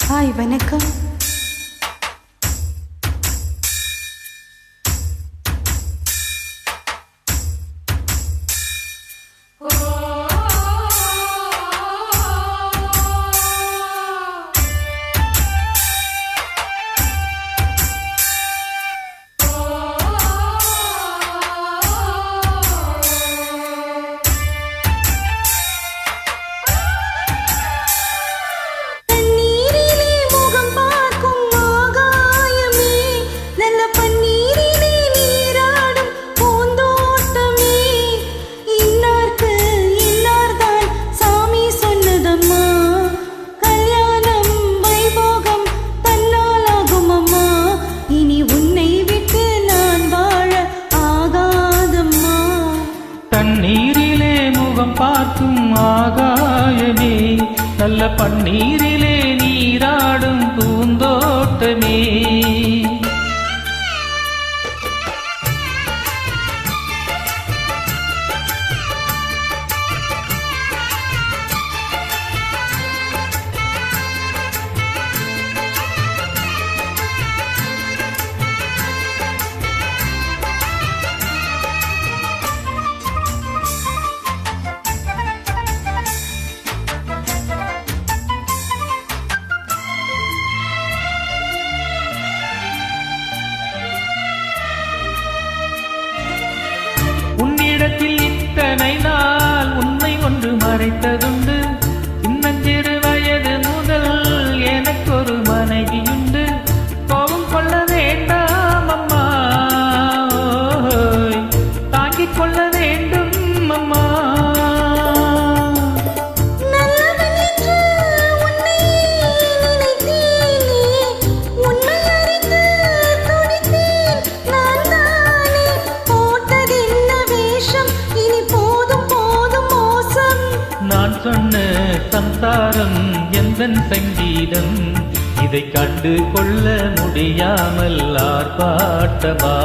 Hi வணக்கம். தண்ணீரிலே முகம் பார்க்கும் ஆகாயமே, நல்ல பன்னீரிலே நீராடும் பூந்தோட்டமே. உன்னிடத்தில் இத்தனை நாள் உண்மை ஒன்று மறைத்ததுண்டு. சின்னஞ்சிறு வயது முதல் எனக்கொரு மனைவியுண்டு. கோபம் கொள்ள வேண்டாம் அம்மா, தாங்கிக் கொள்ள வேண்டும் அம்மா. நான் சொன்ன சம்சாரம் எந்தன் சங்கீதம், இதை கண்டு கொள்ள முடியாமல் ஆர்ப்பாட்டமா.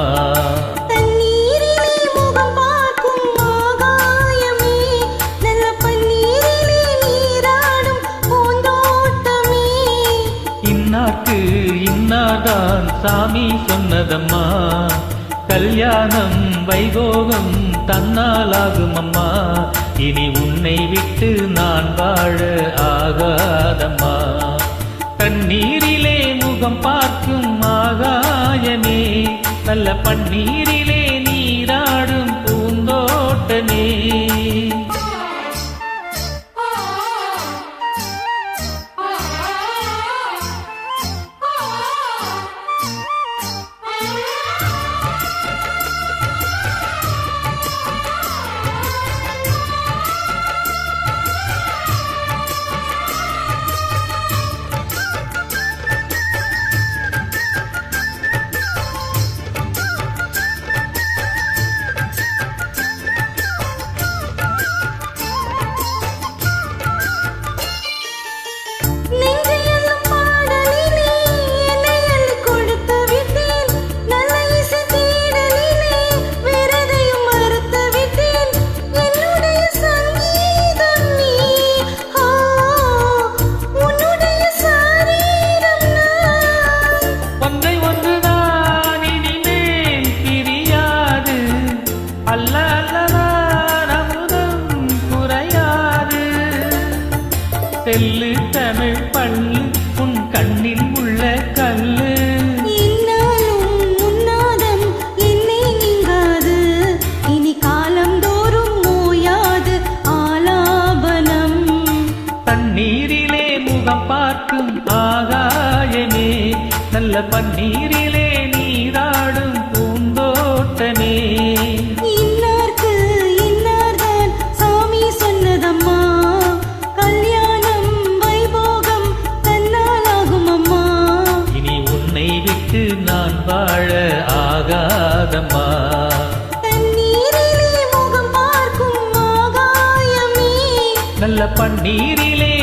இன்னார்க்கு இன்னார்தான் சாமி சொன்னதம்மா, கல்யாணம் வைபோகம் தன்னாலாகும் அம்மா. இனி உன்னை விட்டு நான் வாழ ஆகாதம்மா. தண்ணீரிலே முகம் பார்க்கும் ஆகாயமே, நல்ல பன்னீரிலே நீராடும் பூந்தோட்டமே. தெல்லு தமிழ் பள்ளு உன் கண்ணில் உள்ள கல்லு. இன்னாலும் உன்னாதம் என்னை நீங்காது, இனி காலம் தோறும் ஓயாது ஆலாபனம். தண்ணீரிலே முகம் பார்க்கும் ஆகாயமே, நல்ல பன்னீரிலே நீராடும் பூந்தோட்டமே. இன்னார்க்கு இன்னார்தான் சாமி சொன்னதம்மா, கல்யாணம் வைபோகம் தன்னாலாகும் அம்மா. இனி உன்னை விட்டு நான் வாழ ஆகாதம்மா. தண்ணீரிலே முகம் பார்க்கும் ஆகாயமே, நல்ல பன்னீரிலே